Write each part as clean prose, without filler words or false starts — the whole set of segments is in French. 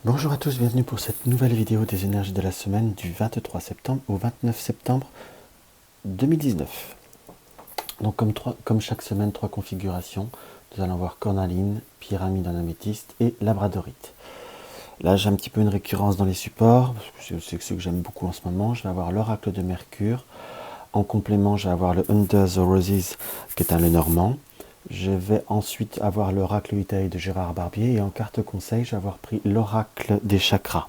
Bonjour à tous, bienvenue pour cette nouvelle vidéo des énergies de la semaine du 23 septembre au 29 septembre 2019. Donc comme chaque semaine, 3 configurations. Nous allons voir cornaline, pyramide en améthyste et labradorite. Là j'ai un petit peu une récurrence dans les supports, c'est ce que j'aime beaucoup en ce moment. Je vais avoir l'oracle de Mercure. En complément, je vais avoir le Under the Roses qui est un Lenormand. Je vais ensuite avoir l'oracle Itaï de Gérard Barbier et en carte conseil, je vais avoir pris l'oracle des chakras.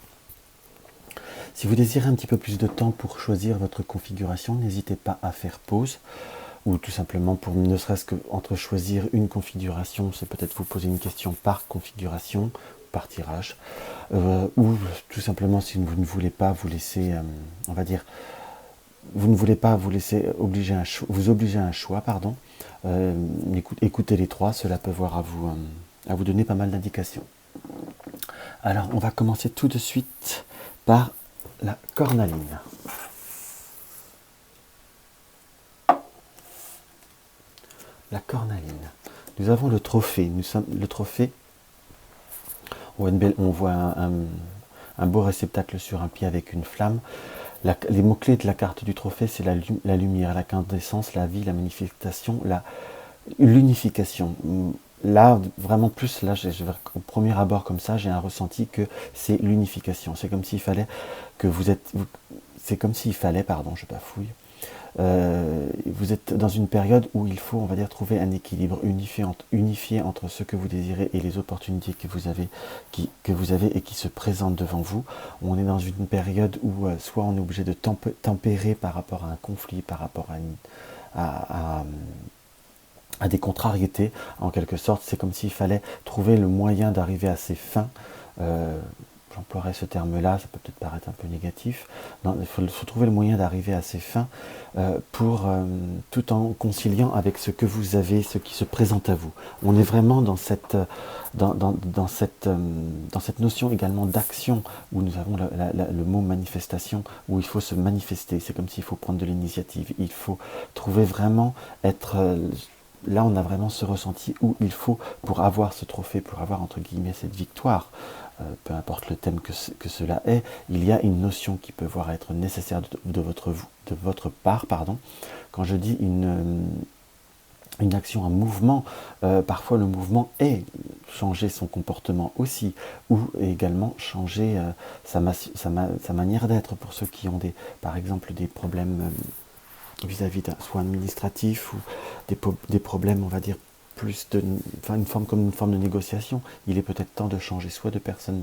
Si vous désirez un petit peu plus de temps pour choisir votre configuration, n'hésitez pas à faire pause ou tout simplement pour ne serait-ce que entre choisir une configuration, c'est peut-être vous poser une question par configuration, par tirage, ou tout simplement si vous ne voulez pas vous laisser, on va dire, vous ne voulez pas vous laisser vous obliger à un choix, pardon. Écoutez les trois, cela peut voir à vous donner pas mal d'indications. Alors, on va commencer tout de suite par la cornaline. La cornaline. Nous avons le trophée. Le trophée, on voit un beau réceptacle sur un pied avec une flamme. Les mots-clés de la carte du trophée, c'est la lumière, la quintessence, la vie, la manifestation, l'unification. Là, vraiment plus, là, au premier abord comme ça, j'ai un ressenti que c'est l'unification. C'est comme s'il fallait pardon, je bafouille. Vous êtes dans une période où il faut, on va dire, trouver un équilibre unifié entre ce que vous désirez et les opportunités que vous avez et qui se présentent devant vous. On est dans une période où soit on est obligé de tempérer par rapport à un conflit, par rapport à des contrariétés, en quelque sorte. C'est comme s'il fallait trouver le moyen d'arriver à ses fins. J'emploierais ce terme-là, ça peut peut-être paraître un peu négatif. Non, il faut trouver le moyen d'arriver à ses fins tout en conciliant avec ce que vous avez, ce qui se présente à vous. On est vraiment dans cette notion également d'action, où nous avons le mot manifestation, où il faut se manifester. C'est comme s'il faut prendre de l'initiative. Il faut trouver vraiment là, on a vraiment ce ressenti où il faut, pour avoir ce trophée, pour avoir entre guillemets cette victoire, peu importe le thème que cela est, il y a une notion qui peut voir être nécessaire de votre part. Pardon. Quand je dis une action, un mouvement, parfois le mouvement est changer son comportement aussi, ou également changer sa manière d'être pour ceux qui ont par exemple des problèmes vis-à-vis d'un soit administratif ou des problèmes, on va dire, une forme de négociation. Il est peut-être temps de changer soit de personne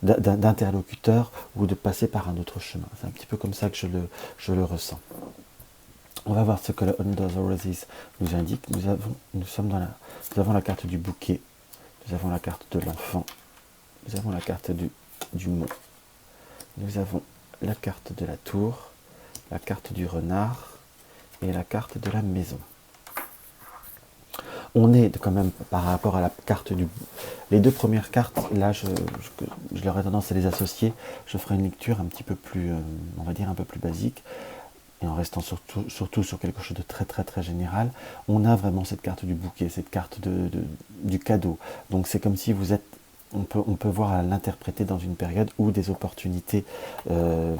d'interlocuteur ou de passer par un autre chemin. C'est un petit peu comme ça que je le ressens. On va voir ce que le Under the Roses nous indique. Nous avons la carte du bouquet, nous avons la carte de l'enfant, nous avons la carte du mot, nous avons la carte de la tour, la carte du renard et la carte de la maison. On est quand même par rapport à la carte les deux premières cartes, là je leur ai tendance à les associer. Je ferai une lecture un petit peu plus, on va dire un peu plus basique, et en restant surtout sur quelque chose de très très très général. On a vraiment cette carte du bouquet, cette carte du cadeau. Donc c'est comme si vous êtes, on peut voir à l'interpréter dans une période où des opportunités, on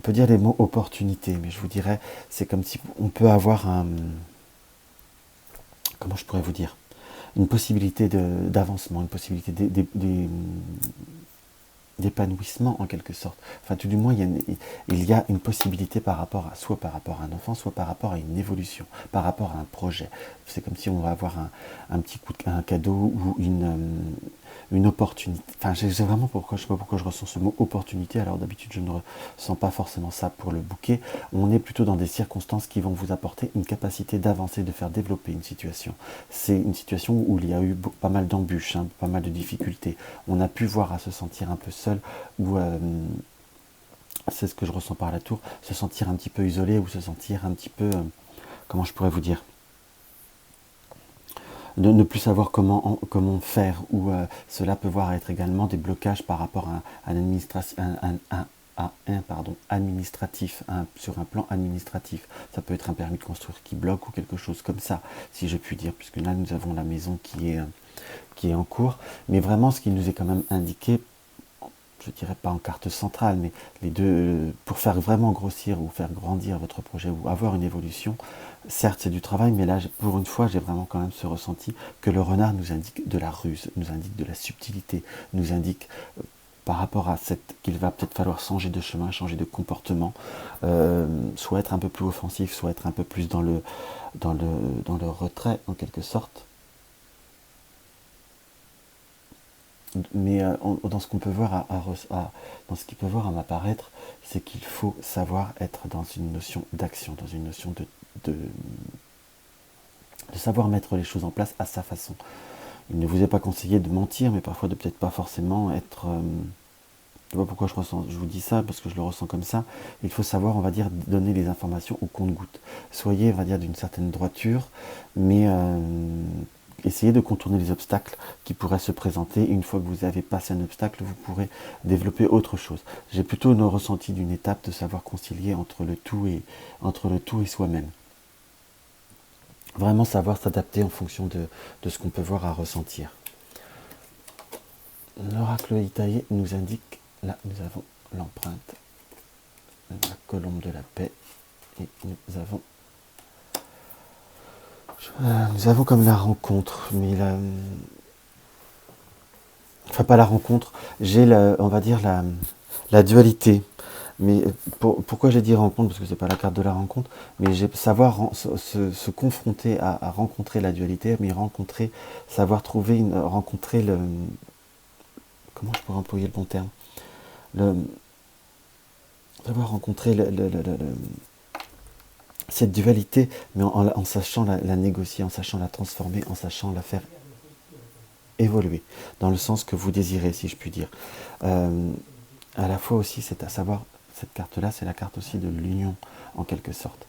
peut dire les mots opportunité, mais je vous dirais, c'est comme si on peut avoir comment je pourrais vous dire, une possibilité d'avancement, une possibilité d'épanouissement en quelque sorte. Enfin, tout du moins, il y a une possibilité soit par rapport à un enfant, soit par rapport à une évolution, par rapport à un projet. C'est comme si on va avoir un cadeau ou une opportunité. Enfin, je sais vraiment je sais pas pourquoi je ressens ce mot opportunité. Alors d'habitude, je ne ressens pas forcément ça pour le bouquet. On est plutôt dans des circonstances qui vont vous apporter une capacité d'avancer, de faire développer une situation. C'est une situation où il y a eu pas mal d'embûches, pas mal de difficultés. On a pu voir à se sentir un peu seul, ou c'est ce que je ressens par la tour, se sentir un petit peu isolé, ou se sentir un petit peu, comment je pourrais vous dire, de ne plus savoir comment faire, ou cela peut voir être également des blocages par rapport à administratif, sur un plan administratif. Ça peut être un permis de construire qui bloque ou quelque chose comme ça, si je puis dire, puisque là nous avons la maison qui est en cours. Mais vraiment, ce qui nous est quand même indiqué, je dirais pas en carte centrale, mais les deux, pour faire vraiment grossir ou faire grandir votre projet ou avoir une évolution, certes c'est du travail, mais là pour une fois j'ai vraiment quand même ce ressenti que le renard nous indique de la ruse, nous indique de la subtilité, nous indique par rapport à cette qu'il va peut-être falloir changer de chemin, changer de comportement, soit être un peu plus offensif, soit être un peu plus dans le retrait en quelque sorte. Mais dans ce qu'on peut voir dans ce qu'il peut voir à m'apparaître, c'est qu'il faut savoir être dans une notion d'action, dans une notion de savoir mettre les choses en place à sa façon. Il ne vous est pas conseillé de mentir, mais parfois de peut-être pas forcément être... je sais pas pourquoi je vous dis ça, parce que je le ressens comme ça. Il faut savoir, on va dire, donner les informations au compte-gouttes. Soyez, on va dire, d'une certaine droiture, mais essayez de contourner les obstacles qui pourraient se présenter. Une fois que vous avez passé un obstacle, vous pourrez développer autre chose. J'ai plutôt le ressenti d'une étape de savoir concilier entre le tout et soi-même. Vraiment savoir s'adapter en fonction de ce qu'on peut voir à ressentir. L'oracle Itaïe nous indique, là nous avons l'empreinte, la colombe de la paix, et nous avons comme la rencontre, mais enfin pas la rencontre, j'ai on va dire la dualité. Mais pourquoi j'ai dit rencontre? Parce que c'est pas la carte de la rencontre, mais j'ai savoir se confronter à rencontrer la dualité, mais savoir rencontrer comment je pourrais employer le bon terme, savoir rencontrer cette dualité, mais en sachant la négocier, en sachant la transformer, en sachant la faire évoluer, dans le sens que vous désirez, si je puis dire. À la fois aussi, c'est à savoir, cette carte-là, c'est la carte aussi de l'union, en quelque sorte.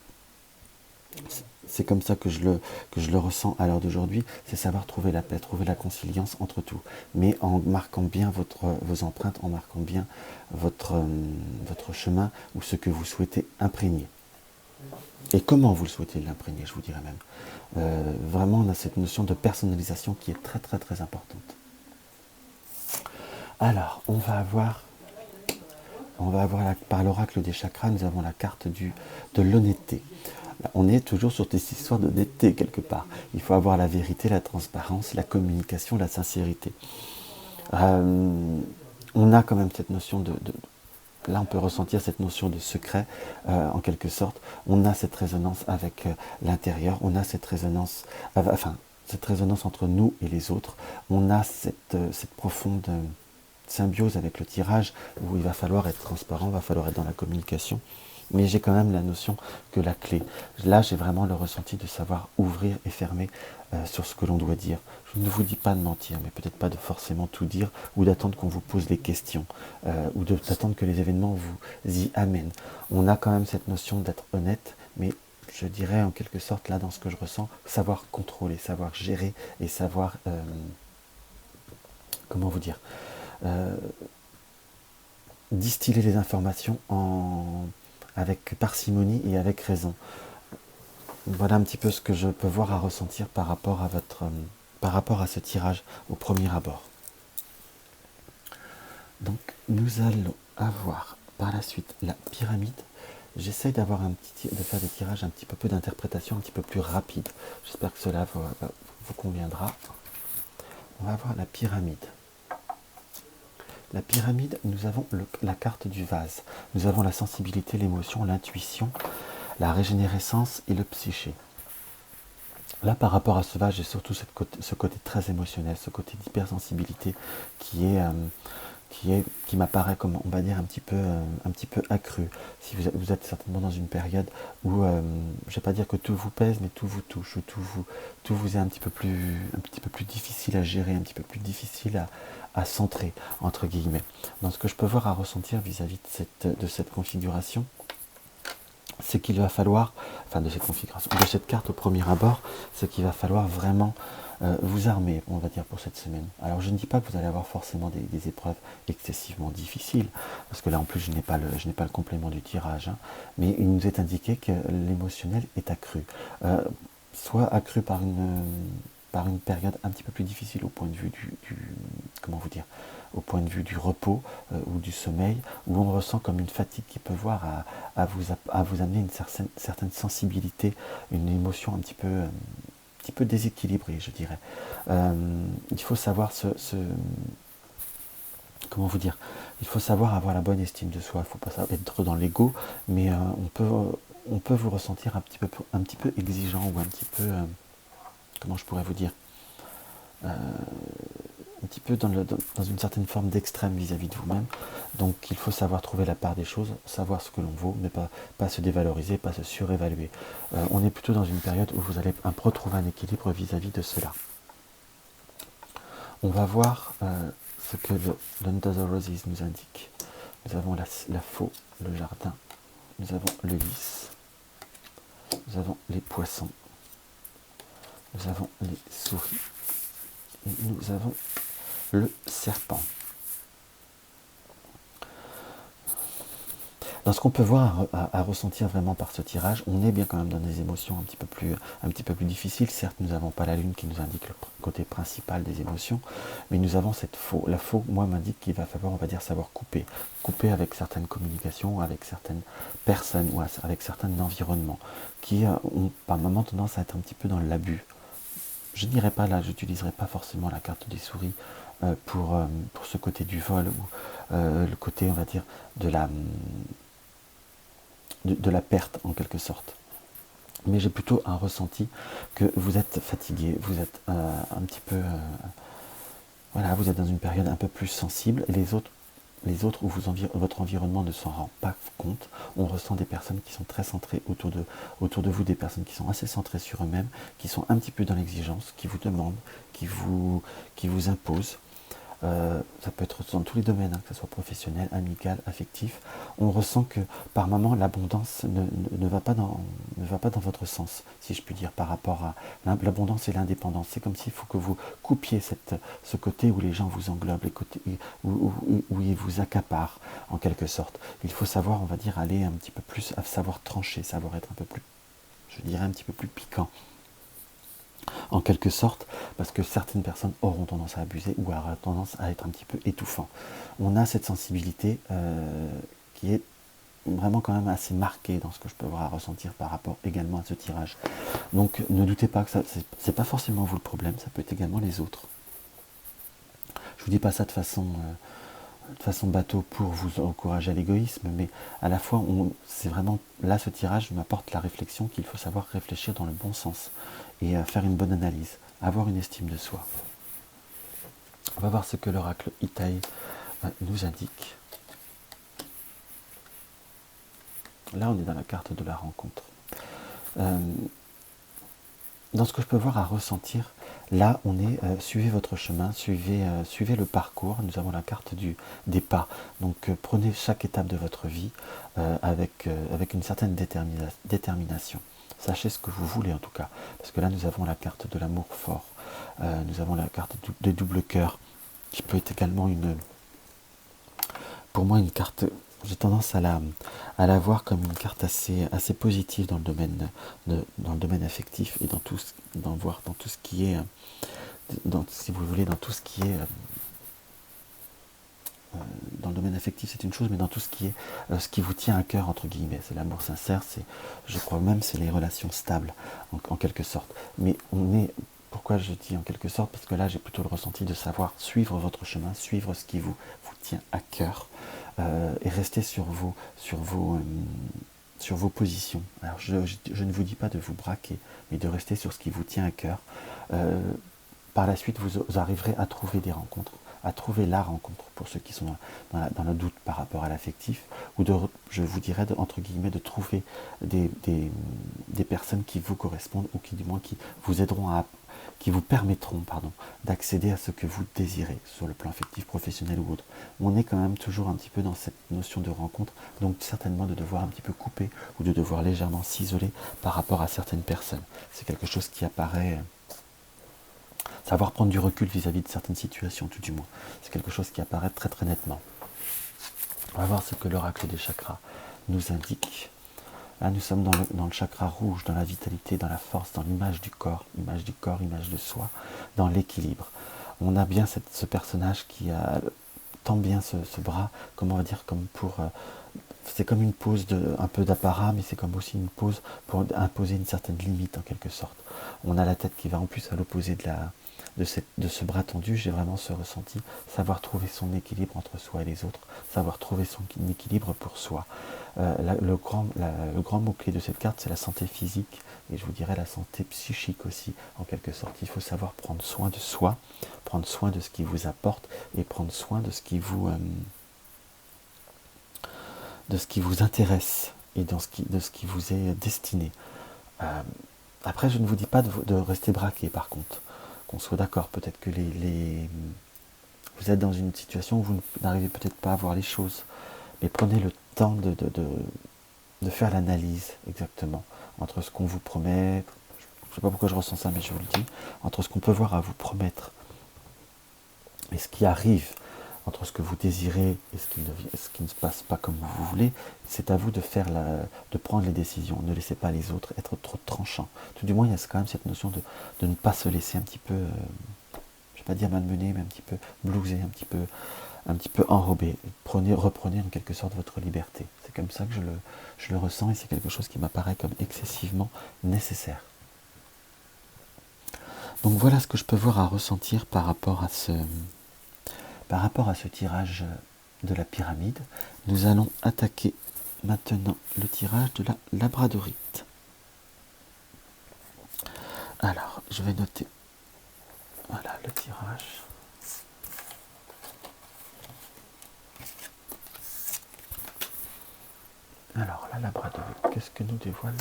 C'est comme ça que je le ressens à l'heure d'aujourd'hui, c'est savoir trouver la paix, trouver la conciliance entre tout, mais en marquant bien vos empreintes, en marquant bien votre chemin ou ce que vous souhaitez imprégner. Et comment vous le souhaitez l'imprégner, je vous dirais même. Vraiment, on a cette notion de personnalisation qui est très très très importante. Alors, on va avoir par l'oracle des chakras, nous avons la carte de l'honnêteté. On est toujours sur des histoires d'honnêteté quelque part. Il faut avoir la vérité, la transparence, la communication, la sincérité. On a quand même cette notion là on peut ressentir cette notion de secret en quelque sorte. On a cette résonance avec l'intérieur, on a cette résonance entre nous et les autres. On a cette profonde symbiose avec le tirage où il va falloir être transparent, il va falloir être dans la communication. Mais j'ai quand même la notion que la clé, là j'ai vraiment le ressenti de savoir ouvrir et fermer sur ce que l'on doit dire. Je ne vous dis pas de mentir, mais peut-être pas de forcément tout dire, ou d'attendre qu'on vous pose des questions, ou d'attendre que les événements vous y amènent. On a quand même cette notion d'être honnête, mais je dirais en quelque sorte là dans ce que je ressens, savoir contrôler, savoir gérer et savoir, comment vous dire, distiller les informations avec parcimonie et avec raison. Voilà un petit peu ce que je peux voir à ressentir par rapport à ce tirage au premier abord. Donc nous allons avoir par la suite la pyramide. J'essaie de faire des tirages un petit peu d'interprétation un petit peu plus rapide. J'espère que cela vous conviendra. On va avoir la pyramide. La pyramide, nous avons la carte du vase. Nous avons la sensibilité, l'émotion, l'intuition, la régénérescence et le psyché. Là, par rapport à ce vase, j'ai surtout ce côté très émotionnel, ce côté d'hypersensibilité qui m'apparaît comme, on va dire, un petit peu accru. Si vous êtes certainement dans une période où, je ne vais pas dire que tout vous pèse, mais tout vous touche, tout vous est un petit peu plus difficile à gérer, un petit peu plus difficile à centrer, entre guillemets. Dans ce que je peux voir à ressentir vis-à-vis de cette configuration, c'est qu'il va falloir, enfin de cette configuration, de cette carte au premier abord, c'est qu'il va falloir vraiment vous armer, on va dire, pour cette semaine. Alors je ne dis pas que vous allez avoir forcément des épreuves excessivement difficiles, parce que là en plus je n'ai pas le complément du tirage, hein, mais il nous est indiqué que l'émotionnel est accru. Soit accru par une période un petit peu plus difficile au point de vue comment vous dire, au point de vue du repos ou du sommeil, où on ressent comme une fatigue qui peut voir à vous amener une certaine sensibilité, une émotion un petit peu déséquilibrée, je dirais. Il faut savoir comment vous dire, il faut savoir avoir la bonne estime de soi, il ne faut pas être dans l'ego, mais on peut vous ressentir un petit peu exigeant ou un petit peu, comment je pourrais vous dire, un petit peu dans une certaine forme d'extrême vis-à-vis de vous-même. Donc il faut savoir trouver la part des choses, savoir ce que l'on vaut, mais pas se dévaloriser, pas se surévaluer. On est plutôt dans une période où vous allez retrouver un équilibre vis-à-vis de cela. On va voir ce que le Under the Roses nous indique. Nous avons la faux, le jardin, nous avons le lys, nous avons les poissons, nous avons les souris, et nous avons le serpent. Dans ce qu'on peut voir à ressentir vraiment par ce tirage, on est bien quand même dans des émotions un petit peu plus difficiles. Certes, nous n'avons pas la lune qui nous indique le côté principal des émotions, mais nous avons cette faux. La faux, moi, m'indique qu'il va falloir, on va dire, savoir couper. Couper avec certaines communications, avec certaines personnes ou avec certains environnements qui ont par moments tendance à être un petit peu dans l'abus. Je n'irai pas là, je n'utiliserai pas forcément la carte des souris pour ce côté du vol ou le côté, on va dire, de la perte en quelque sorte. Mais j'ai plutôt un ressenti que vous êtes fatigué, vous êtes un petit peu... voilà, vous êtes dans une période un peu plus sensible. Les autres où votre environnement ne s'en rend pas compte, on ressent des personnes qui sont très centrées autour de vous, des personnes qui sont assez centrées sur eux-mêmes, qui sont un petit peu dans l'exigence, qui vous demandent, qui vous imposent. Ça peut être dans tous les domaines, hein, que ce soit professionnel, amical, affectif. On ressent que par moment l'abondance ne va pas dans votre sens, si je puis dire, par rapport à l'abondance et l'indépendance. C'est comme s'il faut que vous coupiez ce côté où les gens vous englobent, les côtés où ils vous accaparent en quelque sorte. Il faut savoir, on va dire, aller un petit peu plus, à savoir trancher, savoir être un peu plus, je dirais, un petit peu plus piquant. En quelque sorte, parce que certaines personnes auront tendance à abuser ou auront tendance à être un petit peu étouffant. On a cette sensibilité qui est vraiment quand même assez marquée dans ce que je peux voir à ressentir par rapport également à ce tirage. Donc ne doutez pas que c'est pas forcément vous le problème, ça peut être également les autres. Je vous dis pas ça de façon bateau pour vous encourager à l'égoïsme, mais à la fois, c'est vraiment, là ce tirage m'apporte la réflexion qu'il faut savoir réfléchir dans le bon sens et faire une bonne analyse, avoir une estime de soi. On va voir ce que l'oracle Itaï nous indique. Là on est dans la carte de la rencontre. Dans ce que je peux voir à ressentir, là on est, suivez votre chemin, suivez le parcours, nous avons la carte des pas. Donc prenez chaque étape de votre vie avec une certaine détermination. Sachez ce que vous voulez en tout cas, parce que là nous avons la carte de l'amour fort, nous avons la carte des double cœur, qui peut être également pour moi une carte, j'ai tendance à la voir comme une carte assez positive dans le domaine affectif et dans tout ce qui est, si vous voulez, dans tout ce qui est dans le domaine affectif c'est une chose, mais dans tout ce qui est ce qui vous tient à cœur entre guillemets, c'est l'amour sincère, je crois même c'est les relations stables en quelque sorte. Mais pourquoi je dis en quelque sorte, parce que là j'ai plutôt le ressenti de savoir suivre votre chemin, suivre ce qui vous tient à cœur et rester sur vos positions. Alors je ne vous dis pas de vous braquer, mais de rester sur ce qui vous tient à cœur. Par la suite, vous arriverez à trouver des rencontres, à trouver la rencontre pour ceux qui sont dans le doute par rapport à l'affectif, ou je vous dirais, entre guillemets, de trouver des personnes qui vous correspondent, ou qui du moins qui vous aideront qui vous permettront d'accéder à ce que vous désirez, sur le plan affectif, professionnel ou autre. On est quand même toujours un petit peu dans cette notion de rencontre, donc certainement de devoir un petit peu couper ou de devoir légèrement s'isoler par rapport à certaines personnes. C'est quelque chose qui apparaît, savoir prendre du recul vis-à-vis de certaines situations, tout du moins. C'est quelque chose qui apparaît très très nettement. On va voir ce que l'oracle des chakras nous indique. Là, nous sommes dans le chakra rouge, dans la vitalité, dans la force, dans l'image du corps, image de soi, dans l'équilibre. On a bien ce personnage qui a tend bien ce bras, comme on va dire, comme pour... c'est comme une pose un peu d'apparat, mais c'est comme aussi une pose pour imposer une certaine limite en quelque sorte. On a la tête qui va en plus à l'opposé de ce bras tendu. J'ai vraiment ce ressenti, savoir trouver son équilibre entre soi et les autres, savoir trouver son équilibre pour soi. Le grand mot-clé de cette carte, c'est la santé physique, et je vous dirais la santé psychique aussi, en quelque sorte. Il faut savoir prendre soin de soi, prendre soin de ce qui vous apporte, et prendre soin de ce qui vous intéresse, et de ce qui vous est destiné. Après, je ne vous dis pas de rester braqué, par contre. Qu'on soit d'accord, peut-être que vous êtes dans une situation où vous n'arrivez peut-être pas à voir les choses, mais prenez le temps de faire l'analyse exactement entre ce qu'on vous promet, je ne sais pas pourquoi je ressens ça, mais je vous le dis, entre ce qu'on peut voir à vous promettre et ce qui arrive, entre ce que vous désirez et ce qui ne se passe pas comme vous voulez. C'est à vous de prendre les décisions. Ne laissez pas les autres être trop tranchants. Tout du moins, il y a quand même cette notion de ne pas se laisser un petit peu, je ne vais pas dire malmener, mais un petit peu blouser, un petit peu enrobé. Reprenez en quelque sorte votre liberté. C'est comme ça que je le ressens, et c'est quelque chose qui m'apparaît comme excessivement nécessaire. Donc voilà ce que je peux voir à ressentir par rapport à ce tirage de la pyramide. Nous allons attaquer maintenant le tirage de la labradorite. Alors, je vais noter, voilà le tirage. Alors, la labradorite, qu'est-ce que nous dévoile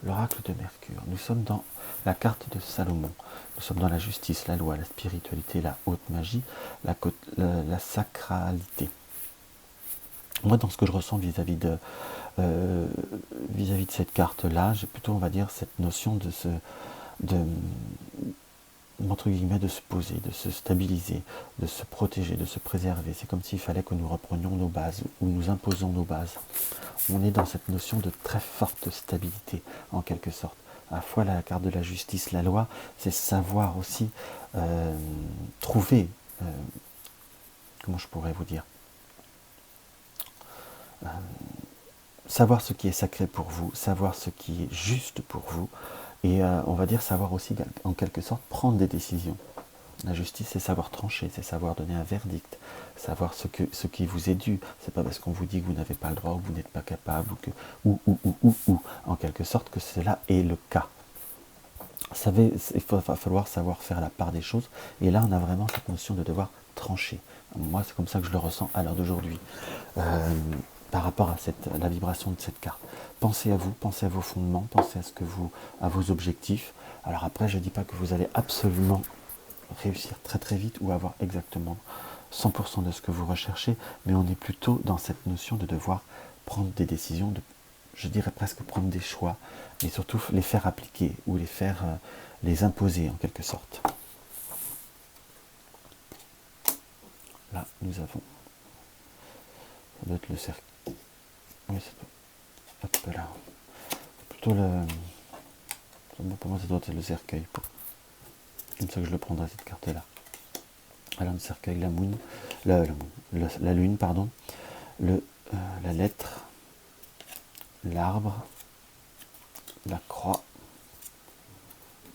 l'oracle de Mercure? Nous sommes dans la carte de Salomon. Nous sommes dans la justice, la loi, la spiritualité, la haute magie, la sacralité. Moi, dans ce que je ressens vis-à-vis de cette carte-là, j'ai plutôt, on va dire, cette notion entre guillemets, de se poser, de se stabiliser, de se protéger, de se préserver. C'est comme s'il fallait que nous reprenions nos bases, ou nous imposons nos bases. On est dans cette notion de très forte stabilité, en quelque sorte. À la fois la carte de la justice, la loi, c'est savoir aussi trouver, comment je pourrais vous dire, savoir ce qui est sacré pour vous, savoir ce qui est juste pour vous, et on va dire savoir aussi, en quelque sorte, prendre des décisions. La justice, c'est savoir trancher, c'est savoir donner un verdict, savoir ce qui vous est dû. C'est pas parce qu'on vous dit que vous n'avez pas le droit, ou que vous n'êtes pas capable, ou, en quelque sorte, que cela est le cas. Vous savez, il va falloir savoir faire la part des choses, et là, on a vraiment cette notion de devoir trancher. Moi, c'est comme ça que je le ressens à l'heure d'aujourd'hui, par rapport à la vibration de cette carte. Pensez à vous, pensez à vos fondements, pensez à vos objectifs. Alors après, je ne dis pas que vous allez absolument réussir très très vite ou avoir exactement 100% de ce que vous recherchez, mais on est plutôt dans cette notion de devoir prendre des décisions, je dirais presque prendre des choix, et surtout les faire appliquer ou les imposer en quelque sorte. Là, nous avons, ça doit être le cercle. Oui, hop là. Plutôt pour moi, ça doit être le cercueil. Comme ça que je le prendrai, cette carte-là. Alors, le cercueil, la lune, pardon, la lettre, l'arbre, la croix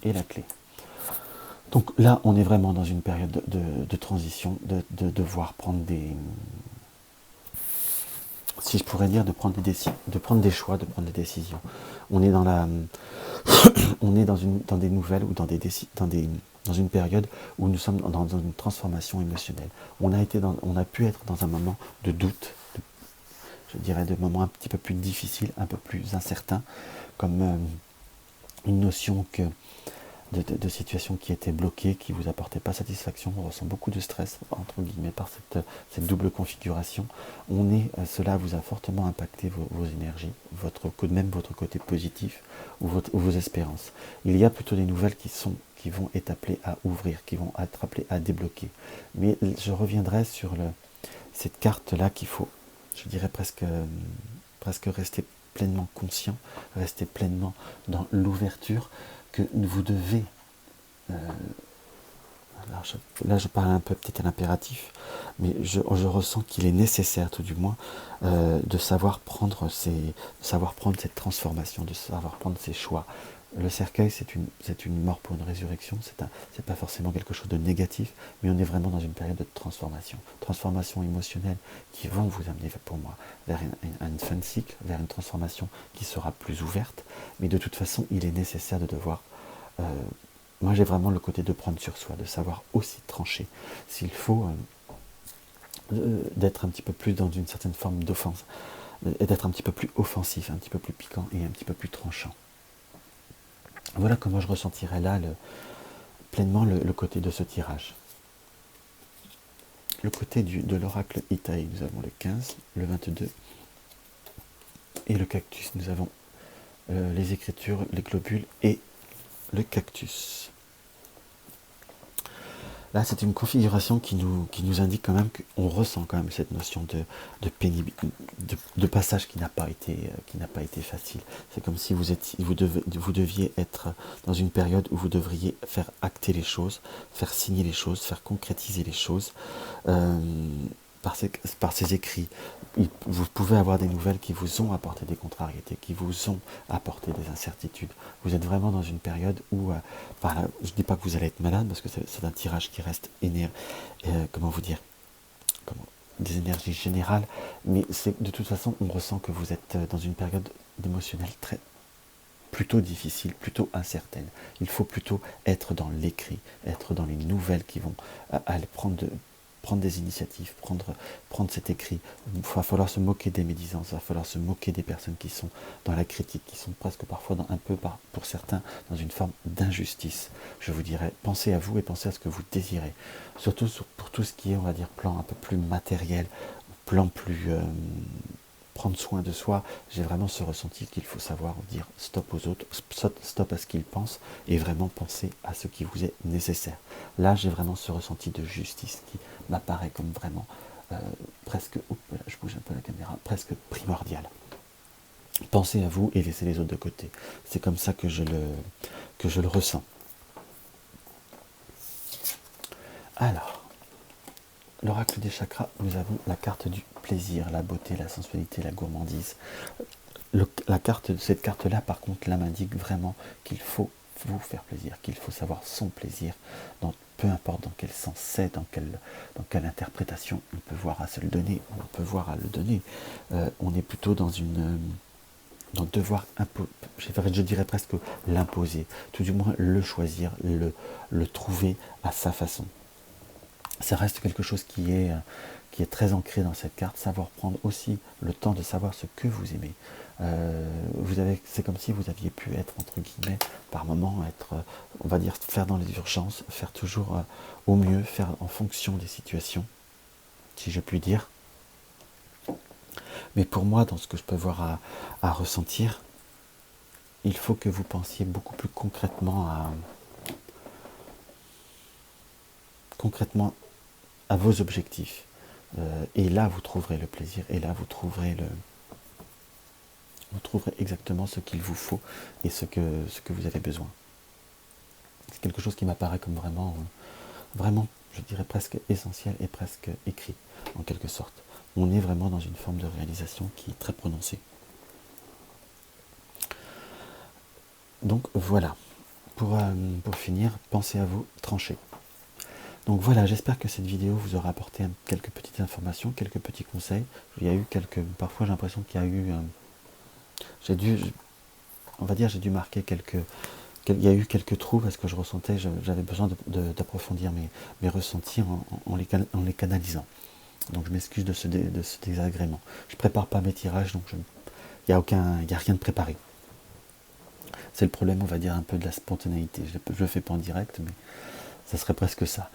et la clé. Donc là, on est vraiment dans une période de transition, de devoir prendre si je pourrais dire, de prendre des choix, de prendre des décisions. On est dans des nouvelles, ou dans une période où nous sommes dans une transformation émotionnelle. On a pu être dans un moment de doute, je dirais de moments un petit peu plus difficiles, un peu plus incertains, comme une notion que de situations qui étaient bloquées, qui ne vous apportaient pas satisfaction. On ressent beaucoup de stress, entre guillemets, par cette double configuration. Cela vous a fortement impacté vos énergies, même votre côté positif ou vos espérances. Il y a plutôt des nouvelles qui vont être appelées à ouvrir, qui vont être appelées à débloquer. Mais je reviendrai sur cette carte-là qu'il faut, je dirais presque rester pleinement conscient, rester pleinement dans l'ouverture que vous devez. Là, je parle un peu peut-être à l'impératif, mais je ressens qu'il est nécessaire, tout du moins, de savoir prendre cette transformation, de savoir prendre ces choix. Le cercueil, c'est une mort pour une résurrection, c'est pas forcément quelque chose de négatif, mais on est vraiment dans une période de transformation émotionnelle qui vont vous amener, pour moi, vers une fin de cycle, vers une transformation qui sera plus ouverte, mais de toute façon, il est nécessaire de devoir... moi, j'ai vraiment le côté de prendre sur soi, de savoir aussi trancher. S'il faut d'être un petit peu plus dans une certaine forme d'offense, et d'être un petit peu plus offensif, un petit peu plus piquant et un petit peu plus tranchant. Voilà comment je ressentirais là pleinement le côté de ce tirage. Le côté de l'oracle Itaï, nous avons le 15, le 22, et le cactus, nous avons les écritures, les globules et le cactus. Là, c'est une configuration qui nous indique quand même qu'on ressent quand même cette notion de pénibilité, de passage qui n'a pas été facile. C'est comme si vous deviez être dans une période où vous devriez faire acter les choses, faire signer les choses, faire concrétiser les choses par ces écrits. Vous pouvez avoir des nouvelles qui vous ont apporté des contrariétés, qui vous ont apporté des incertitudes. Vous êtes vraiment dans une période où, je ne dis pas que vous allez être malade, parce que c'est un tirage qui reste des énergies générales, mais de toute façon, on ressent que vous êtes dans une période émotionnelle plutôt difficile, plutôt incertaine. Il faut plutôt être dans l'écrit, être dans les nouvelles qui vont aller prendre des initiatives, prendre cet écrit. Il va falloir se moquer des médisances, il va falloir se moquer des personnes qui sont dans la critique, qui sont presque parfois pour certains, dans une forme d'injustice. Je vous dirais, pensez à vous et pensez à ce que vous désirez. Surtout pour tout ce qui est, on va dire, plan un peu plus matériel, plan plus... prendre soin de soi, j'ai vraiment ce ressenti qu'il faut savoir dire stop aux autres, stop à ce qu'ils pensent, et vraiment penser à ce qui vous est nécessaire. Là, j'ai vraiment ce ressenti de justice qui m'apparaît comme vraiment presque, je bouge un peu la caméra, presque primordial. Pensez à vous et laissez les autres de côté. C'est comme ça que je le ressens. Alors, l'oracle des chakras, nous avons la carte du plaisir, la beauté, la sensualité, la gourmandise. Cette carte-là, par contre, là m'indique vraiment qu'il faut vous faire plaisir, qu'il faut savoir son plaisir, peu importe dans quel sens c'est, dans quelle interprétation on peut voir à se le donner, on est plutôt dans devoir je dirais presque l'imposer, tout du moins le choisir, le trouver à sa façon. Ça reste quelque chose qui est très ancré dans cette carte, savoir prendre aussi le temps de savoir ce que vous aimez. C'est comme si vous aviez pu être, entre guillemets, par moment, on va dire, faire dans les urgences, faire toujours au mieux, faire en fonction des situations, si je puis dire. Mais pour moi, dans ce que je peux voir à ressentir, il faut que vous pensiez beaucoup plus concrètement à vos objectifs. Et là, vous trouverez le plaisir, et là, vous trouverez exactement ce qu'il vous faut et ce que vous avez besoin. C'est quelque chose qui m'apparaît comme vraiment, je dirais presque essentiel et presque écrit, en quelque sorte. On est vraiment dans une forme de réalisation qui est très prononcée. Donc voilà, pour finir, pensez à vous, tranchez. Donc voilà, j'espère que cette vidéo vous aura apporté quelques petites informations, quelques petits conseils. Il y a eu parfois j'ai l'impression qu'il y a eu, j'ai dû marquer il y a eu quelques trous parce que je ressentais, j'avais besoin d'approfondir mes ressentis en les canalisant. Donc je m'excuse de ce désagrément. Je prépare pas mes tirages, donc il n'y a rien de préparé. C'est le problème, on va dire, un peu de la spontanéité. Je ne le fais pas en direct, mais ça serait presque ça,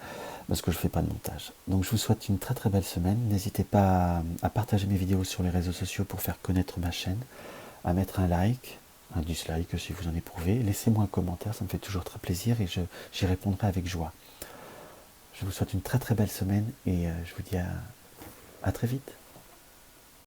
parce que je ne fais pas de montage. Donc je vous souhaite une très très belle semaine. N'hésitez pas à partager mes vidéos sur les réseaux sociaux pour faire connaître ma chaîne, à mettre un like, un dislike si vous en éprouvez. Laissez-moi un commentaire, ça me fait toujours très plaisir et j'y répondrai avec joie. Je vous souhaite une très très belle semaine et je vous dis à très vite.